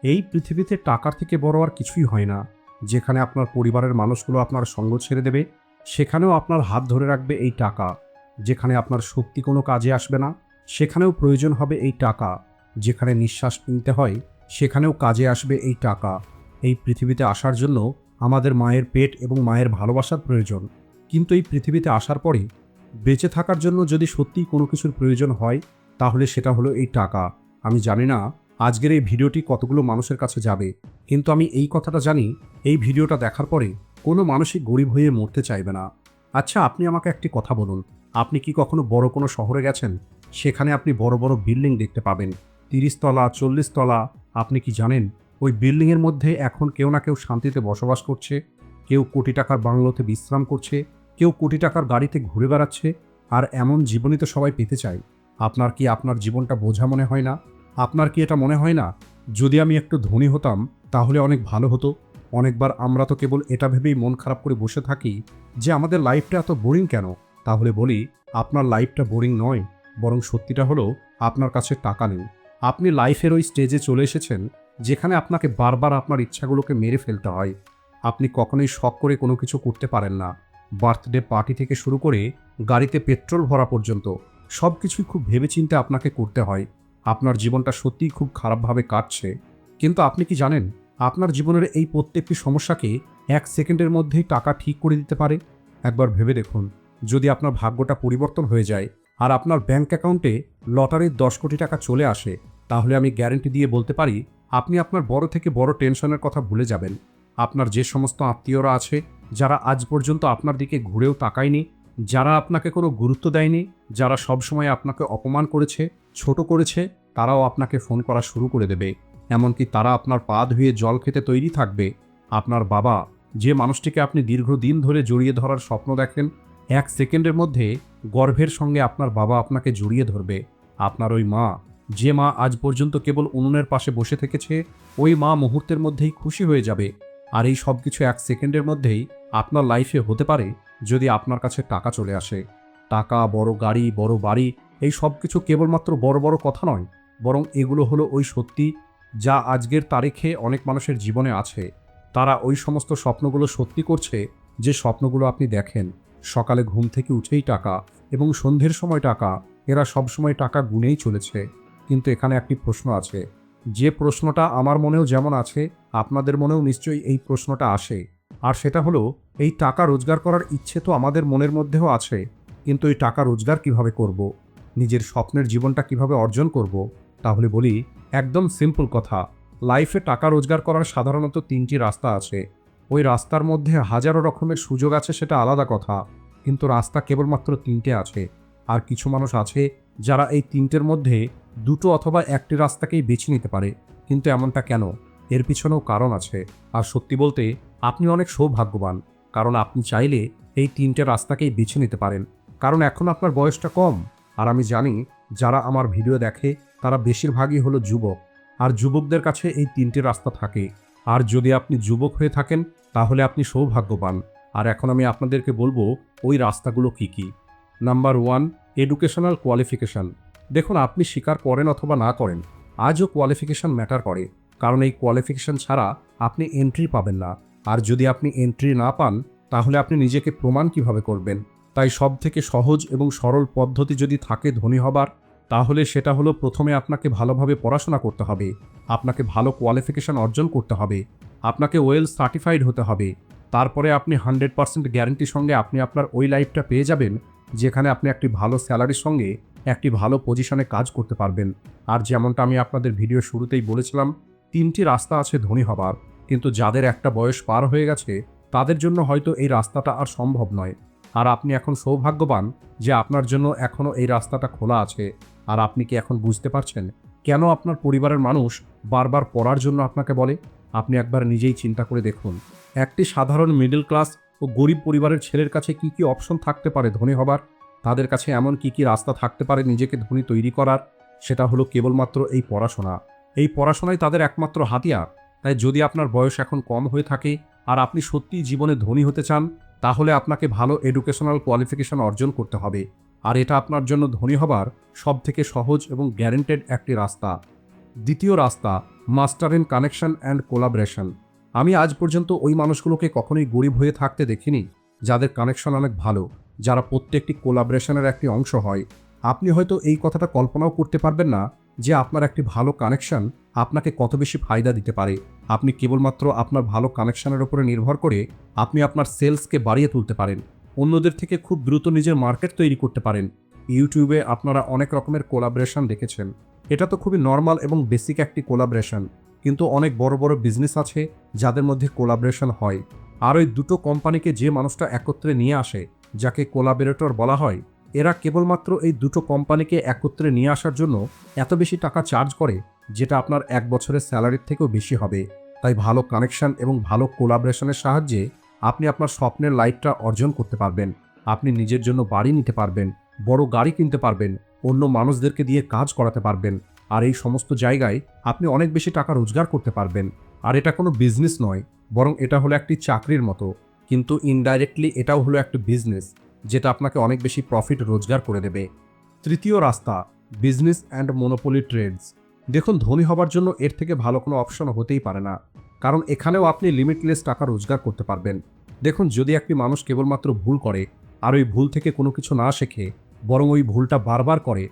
এই পৃথিবীতে টাকার থেকে বড় আর কিছুই হয় না। যেখানে আপনার পরিবারের মানুষগুলো আপনার সঙ্গ ছেড়ে দেবে, সেখানেও আপনার হাত ধরে রাখবে এই টাকা। যেখানে আপনার শক্তি কোনো কাজে আসবে না, সেখানেও প্রয়োজন হবে এই টাকা। যেখানে নিঃশ্বাস নিতে হয়, সেখানেও কাজে আসবে এই টাকা। এই পৃথিবীতে আসার জন্য আমাদের মায়ের পেট এবং মায়ের ভালোবাসার প্রয়োজন। কিন্তু এই পৃথিবীতে আসার পরে বেঁচে থাকার জন্য যদি সত্যিই কোনো কিছুর প্রয়োজন হয়, তাহলে সেটা হলো এই টাকা। আমি জানি না আজকের এই ভিডিওটি কতগুলো মানুষের কাছে যাবে, কিন্তু আমি এই কথাটা জানি, এই ভিডিওটা দেখার পরে কোনো মানুষই গরিব হয়ে মরতে চাইবে না। আচ্ছা, আপনি আমাকে একটি কথা বলুন, আপনি কি কখনো বড় কোনো শহরে গেছেন? সেখানে আপনি বড় বড় বিল্ডিং দেখতে পাবেন, 30 তলা, 40 তলা। আপনি কি জানেন ওই বিল্ডিংয়ের মধ্যে এখন কেউ না কেউ শান্তিতে বসবাস করছে? কেউ কোটি টাকার বাংলোতে বিশ্রাম করছে, কেউ কোটি টাকার গাড়িতে ঘুরে বেড়াচ্ছে। আর এমন জীবনই তো সবাই পেতে চায়। আপনার কি আপনার জীবনটা বোঝা মনে হয় না? আপনার কি এটা মনে হয় না, যদি আমি একটু ধনী হতাম তাহলে অনেক ভালো হতো? অনেকবার আমরা তো কেবল এটা ভেবেই মন খারাপ করে বসে থাকি যে আমাদের লাইফটা এত বোরিং কেন। তাহলে বলি, আপনার লাইফটা বোরিং নয়, বরং সত্যিটা হলো আপনার কাছে টাকা নেই। আপনি লাইফের ওই স্টেজে চলে এসেছেন যেখানে আপনাকে বারবার আপনার ইচ্ছাগুলোকে মেরে ফেলতে হয়। আপনি কখনোই শখ করে কোনো কিছু করতে পারেন না। বার্থডে পার্টি থেকে শুরু করে গাড়িতে পেট্রোল ভরা পর্যন্ত সব কিছুই খুব ভেবেচিন্তে আপনাকে করতে হয়। আপনার জীবনটা সত্যিই খুব খারাপভাবে কাটছে। কিন্তু আপনি কি জানেন, আপনার জীবনের এই প্রত্যেকটি সমস্যাকে 1 সেকেন্ডের মধ্যেই টাকা ঠিক করে দিতে পারে? একবার ভেবে দেখুন, যদি আপনার ভাগ্যটা পরিবর্তন হয়ে যায় আর আপনার ব্যাংক অ্যাকাউন্টে লটারির 10 কোটি টাকা চলে আসে, তাহলে আমি গ্যারেন্টি দিয়ে বলতে পারি আপনি আপনার বড় থেকে বড় টেনশনের কথা ভুলে যাবেন। আপনার যে সমস্ত আত্মীয়রা আছে, যারা আজ পর্যন্ত আপনার দিকে ঘুরেও তাকায়নি, যারা আপনাকে কোনো গুরুত্ব দেয়নি, যারা সবসময় আপনাকে অপমান করেছে, ছোট করেছে, তারাও আপনাকে ফোন করা শুরু করে দেবে। এমনকি তারা আপনার পা ধুয়ে জল খেতে তৈরি থাকবে। আপনার বাবা, যে মানুষটিকে আপনি দীর্ঘদিন ধরে জড়িয়ে ধরার স্বপ্ন দেখেন, 1 সেকেন্ডের মধ্যে গর্ভের সঙ্গে আপনার বাবা আপনাকে জড়িয়ে ধরবে। আপনার ওই মা, যে মা আজ পর্যন্ত কেবল উনুনের পাশে বসে থেকেছে, ওই মা মুহূর্তের মধ্যেই খুশি হয়ে যাবে। আর এই সব কিছু 1 সেকেন্ডের মধ্যেই আপনার লাইফে হতে পারে, যদি আপনার কাছে টাকা চলে আসে। টাকা, বড় গাড়ি, বড় বাড়ি, এই সব কিছু কেবলমাত্র বড় বড় কথা নয়, বরং এগুলো হলো ওই সত্যি যা আজকের তারিখে অনেক মানুষের জীবনে আছে। তারা ওই সমস্ত স্বপ্নগুলো সত্যি করছে, যে স্বপ্নগুলো আপনি দেখেন। সকালে ঘুম থেকে উঠেই টাকা এবং সন্ধ্যের সময় টাকা, এরা সবসময় টাকা গুনেই চলেছে। কিন্তু এখানে একটি প্রশ্ন আছে, যে প্রশ্নটা আমার মনেও যেমন আছে, আপনাদের মনেও নিশ্চয়ই এই প্রশ্নটা আসে। আর সেটা হলো, এই টাকা রোজগার করার ইচ্ছে তো আমাদের মনের মধ্যেও আছে, কিন্তু এই টাকা রোজগার কিভাবে করব? নিজের স্বপ্নের জীবনটা কিভাবে অর্জন করব? তাহলে বলি, একদম সিম্পল কথা। লাইফে টাকা রোজগার করার সাধারণত 3টি রাস্তা আছে। ওই রাস্তার মধ্যে হাজারো রকমের সুযোগ আছে, সেটা আলাদা কথা, কিন্তু রাস্তা কেবলমাত্র 3টে আছে। আর কিছু মানুষ আছে যারা এই 3টের মধ্যে 2টো অথবা 1টি রাস্তাকেই বেছে নিতে পারে। কিন্তু এমনটা কেন? এর পিছনেও কারণ আছে। আর সত্যি বলতে, আপনি অনেক সৌভাগ্যবান, কারণ আপনি চাইলে এই 3টে রাস্তাকেই বেছে নিতে পারেন। কারণ এখন আপনার বয়সটা কম। আর আমি জানি, যারা আমার ভিডিও দেখে তারা বেশিরভাগই হলো যুবক। আর যুবকদের কাছে এই 3টে রাস্তা থাকে। আর যদি আপনি যুবক হয়ে থাকেন, তাহলে আপনি সৌভাগ্যবান। আর এখন আমি আপনাদেরকে বলবো ওই রাস্তাগুলো কি কি। Number 1, educational qualification. দেখুন, আপনি স্বীকার করেন অথবা না করেন, আজও কোয়ালিফিকেশান ম্যাটার করে। কারণ এই কোয়ালিফিকেশান ছাড়া আপনি এন্ট্রি পাবেন না। আর যদি আপনি এন্ট্রি না পান, তাহলে আপনি নিজেকে প্রমাণ কিভাবে করবেন? তাই সব থেকে সহজ এবং সরল পদ্ধতি যদি থাকে ধনী হবার, তাহলে সেটা হলো, প্রথমে আপনাকে ভালোভাবে পড়াশোনা করতে হবে, আপনাকে ভালো কোয়ালিফিকেশান অর্জন করতে হবে, আপনাকে ওয়েল সার্টিফাইড হতে হবে। তারপরে আপনি 100% গ্যারান্টির সঙ্গে আপনি আপনার ওই লাইফটা পেয়ে যাবেন, যেখানে আপনি একটি ভালো স্যালারির সঙ্গে একটি ভালো পজিশনে কাজ করতে পারবেন। আর যেমনটা আমি আপনাদের ভিডিও শুরুতেই বলেছিলাম, 3টি রাস্তা আছে ধনী হবার, কিন্তু যাদের একটা বয়স পার হয়ে গেছে, তাদের জন্য হয়তো এই রাস্তাটা আর সম্ভব নয়। আর আপনি এখন সৌভাগ্যবান যে আপনার জন্য এখনও এই রাস্তাটা খোলা আছে। আর আপনি কি এখন বুঝতে পারছেন কেন আপনার পরিবারের মানুষ বারবার পড়ার জন্য আপনাকে বলে? আপনি একবার নিজেই চিন্তা করে দেখুন, একটি সাধারণ মিডল ক্লাস ও গরিব পরিবারের ছেলের কাছে কি কি অপশন থাকতে পারে ধনী হবার? তাদের কাছে এমন কি কি রাস্তা থাকতে পারে নিজেকে ধনী তৈরি করার? সেটা হলো কেবলমাত্র এই পড়াশোনা। এই পড়াশোনাই তাদের একমাত্র হাতিয়ার। তাই যদি আপনার বয়স এখন কম হয়ে থাকে আর আপনি সত্যিই জীবনে ধনী হতে চান, তাহলে আপনাকে ভালো এডুকেশনাল কোয়ালিফিকেশন অর্জন করতে হবে। আর এটা আপনার জন্য ধনী হবার সবথেকে সহজ এবং গ্যারান্টেড একটি রাস্তা। দ্বিতীয় রাস্তা, master in connection and collaboration. আমি আজ পর্যন্ত ওই মানুষগুলোকে কখনোই গরিব হয়ে থাকতে দেখিনি যাদের কানেকশন অনেক ভালো, যারা প্রত্যেকটি কোলাবরেশনের একটি অংশ হয়। আপনি হয়তো এই কথাটা কল্পনাও করতে পারবেন না যে আপনার একটি ভালো কানেকশন আপনাকে কত বেশি ফায়দা দিতে পারে। আপনি কেবলমাত্র আপনার ভালো কানেকশনের উপরে নির্ভর করে আপনি আপনার সেলসকে বাড়িয়ে তুলতে পারেন, অন্যদের থেকে খুব দ্রুত নিজের মার্কেট তৈরি করতে পারেন। ইউটিউবে আপনারা অনেক রকমের কোলাবরেশন দেখেছেন, এটা তো খুবই নর্মাল এবং বেসিক একটি কোলাবরেশন, কিন্তু অনেক বড় বড় বিজনেস আছে যাদের মধ্যে কোলাবরেশন হয়। আর ওই দুটো কোম্পানিকে যে মানুষটা একত্রে নিয়ে আসে, যাকে কোলাবরেটর বলা হয়, এরা কেবলমাত্র এই দুটো কোম্পানিকে একত্রে নিয়ে আসার জন্য এত বেশি টাকা চার্জ করে যেটা আপনার 1 বছরের স্যালারির থেকেও বেশি হবে। তাই ভালো কানেকশন এবং ভালো কোলাবরেশনের সাহায্যে আপনি আপনার স্বপ্নের লাইফটা অর্জন করতে পারবেন। আপনি নিজের জন্য বাড়ি নিতে পারবেন, বড় গাড়ি কিনতে পারবেন, অন্য মানুষদেরকে দিয়ে কাজ করাতে পারবেন, আর এই সমস্ত জায়গায় আপনি অনেক বেশি টাকা রোজগার করতে পারবেন। আর এটা কোনো বিজনেস নয়, বরং এটা হলো একটি চাকরির মতো, কিন্তু ইনডাইরেক্টলি এটাও হলো একটা বিজনেস যেটা আপনাকে অনেক বেশি প্রফিট রোজগার করে দেবে। তৃতীয় রাস্তা, বিজনেস অ্যান্ড মনোপলি ট্রেডস। দেখুন, ধনী হবার জন্য এর থেকে ভালো কোনো অপশন হতেই পারে না, কারণ এখানেও আপনি লিমিটলেস টাকা রোজগার করতে পারবেন। দেখুন, যদি একটি মানুষ কেবলমাত্র ভুল করে আর ওই ভুল থেকে কোনো কিছু না শেখে, বরং ওই ভুলটা বারবার করে,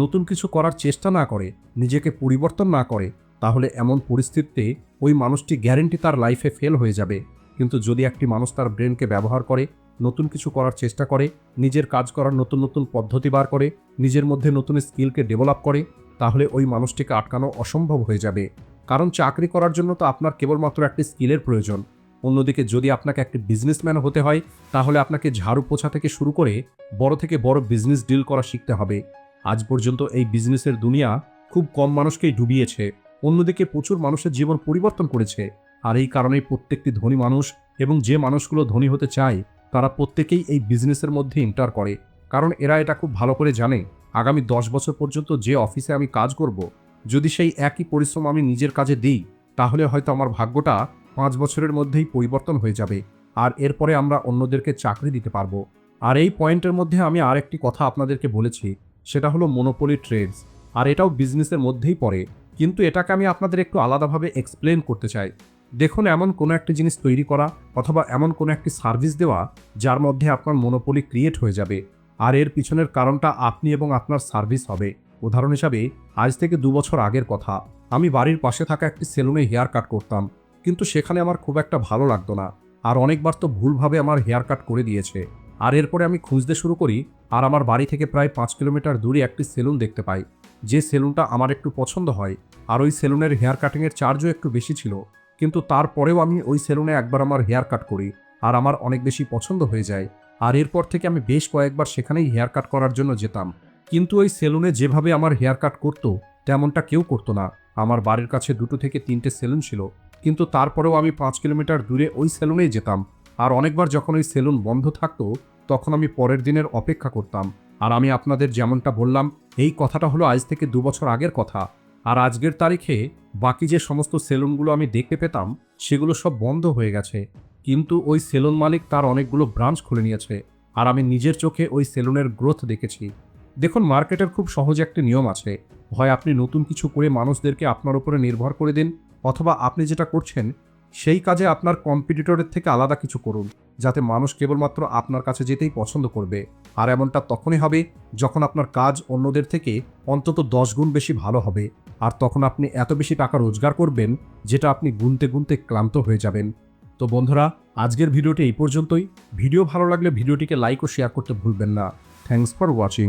নতুন কিছু করার চেষ্টা না করে, নিজেকে পরিবর্তন না করে, তাহলে এমন পরিস্থিতিতে ওই মানুষটি গ্যারেন্টি তার লাইফে ফেল হয়ে যাবে। কিন্তু যদি একটি মানুষ তার ব্রেনকে ব্যবহার করে, নতুন কিছু করার চেষ্টা করে, নিজের কাজ করার নতুন নতুন পদ্ধতি বার করে, নিজের মধ্যে নতুন স্কিলকে ডেভেলপ করে, তাহলে ওই মানুষটিকে আটকানো অসম্ভব হয়ে যাবে। কারণ চাকরি করার জন্য তো আপনার কেবলমাত্র একটি স্কিলের প্রয়োজন। অন্যদিকে যদি আপনাকে একটি বিজনেসম্যান হতে হয়, তাহলে আপনাকে ঝাড়ু পোছা থেকে শুরু করে বড় থেকে বড় বিজনেস ডিল করা শিখতে হবে। আজ পর্যন্ত এই বিজনেসের দুনিয়া খুব কম মানুষকেই ডুবিয়েছে, অন্যদিকে প্রচুর মানুষের জীবন পরিবর্তন করেছে। আর এই কারণেই প্রত্যেকটি ধনী মানুষ এবং যে মানুষগুলো ধনী হতে চায়, তারা প্রত্যেকেই এই বিজনেসের মধ্যে এন্টার করে, কারণ এরা এটা খুব ভালো করে জানে আগামী 10 বছর পর্যন্ত যে অফিসে আমি কাজ করব, যদি সেই একই পরিশ্রম আমি নিজের কাজে দিই, তাহলে হয়তো আমার ভাগ্যটা 5 বছরের মধ্যেই পরিবর্তন হয়ে যাবে, আর এরপরে আমরা অন্যদেরকে চাকরি দিতে পারবো। আর এই পয়েন্টের মধ্যে আমি আরেকটি কথা আপনাদেরকে বলেছি, সেটা হলো মনোপলি ট্রেডস, আর এটাও বিজনেসের মধ্যেই পড়ে, কিন্তু এটাকে আমি আপনাদের একটু আলাদাভাবে এক্সপ্লেন করতে চাই। দেখুন, এমন কোনো একটি জিনিস তৈরি করা অথবা এমন কোনো একটি সার্ভিস দেওয়া যার মধ্যে আপনার মনোপলি ক্রিয়েট হয়ে যাবে, আর এর পিছনের কারণটা আপনি এবং আপনার সার্ভিস হবে। উদাহরণ হিসাবে, আজ থেকে 2 বছর আগের কথা, আমি বাড়ির পাশে থাকা একটি সেলুনে হেয়ার কাট করতাম, কিন্তু সেখানে আমার খুব একটা ভালো লাগতো না, আর অনেকবার তো ভুলভাবে আমার হেয়ার কাট করে দিয়েছে। আর এরপরে আমি খুঁজতে শুরু করি, আর আমার বাড়ি থেকে প্রায় 5 কিলোমিটার দূরে একটি সেলুন দেখতে পাই, যে সেলুনটা আমার একটু পছন্দ হয়, আর ওই সেলুনের হেয়ার কাটিংয়ের চার্জও একটু বেশি ছিল। কিন্তু তারপরেও আমি ওই সেলুনে একবার আমার হেয়ার কাট করি, আর আমার অনেক বেশি পছন্দ হয়ে যায়। আর এরপর থেকে আমি বেশ কয়েকবার সেখানেই হেয়ার কাট করার জন্য যেতাম। কিন্তু ওই সেলুনে যেভাবে আমার হেয়ার কাট করতো, তেমনটা কেউ করতো না। আমার বাড়ির কাছে 2 থেকে 3টে সেলুন ছিল, কিন্তু তারপরেও আমি 5 কিলোমিটার দূরে ওই সেলুনেই যেতাম। আর অনেকবার যখন ওই সেলুন বন্ধ থাকতো, তখন আমি পরের দিনের অপেক্ষা করতাম। আর আমি আপনাদের যেমনটা বললাম, এই কথাটা হলো আজ থেকে 2 বছর আগের কথা। আর আজকের তারিখে বাকি যে সমস্ত সেলুনগুলো আমি দেখতে পেতাম, সেগুলো সব বন্ধ হয়ে গেছে। কিন্তু ওই সেলুন মালিক তার অনেকগুলো ব্রাঞ্চ খুলে নিয়েছে, আর আমি নিজের চোখে ওই সেলুনের গ্রোথ দেখেছি। দেখুন, মার্কেটের খুব সহজ একটি নিয়ম আছে, হয় আপনি নতুন কিছু করে মানুষদেরকে আপনার উপরে নির্ভর করে দিন, অথবা আপনি যেটা করছেন সেই কাজে আপনার কম্পিটিটরের থেকে আলাদা কিছু করুন, যাতে মানুষ কেবলমাত্র আপনার কাছে যেতেই পছন্দ করবে। আর এমনটা তখনই হবে যখন আপনার কাজ অন্যদের থেকে অন্তত 10 গুণ বেশি ভালো হবে, আর তখন আপনি এত বেশি টাকা রোজগার করবেন যেটা আপনি গুনতে গুনতে ক্লান্ত হয়ে যাবেন। তো বন্ধুরা, আজকের ভিডিওটি এই পর্যন্তই। ভিডিও ভালো লাগলে ভিডিওটিকে লাইক ও শেয়ার করতে ভুলবেন না। Thanks for watching.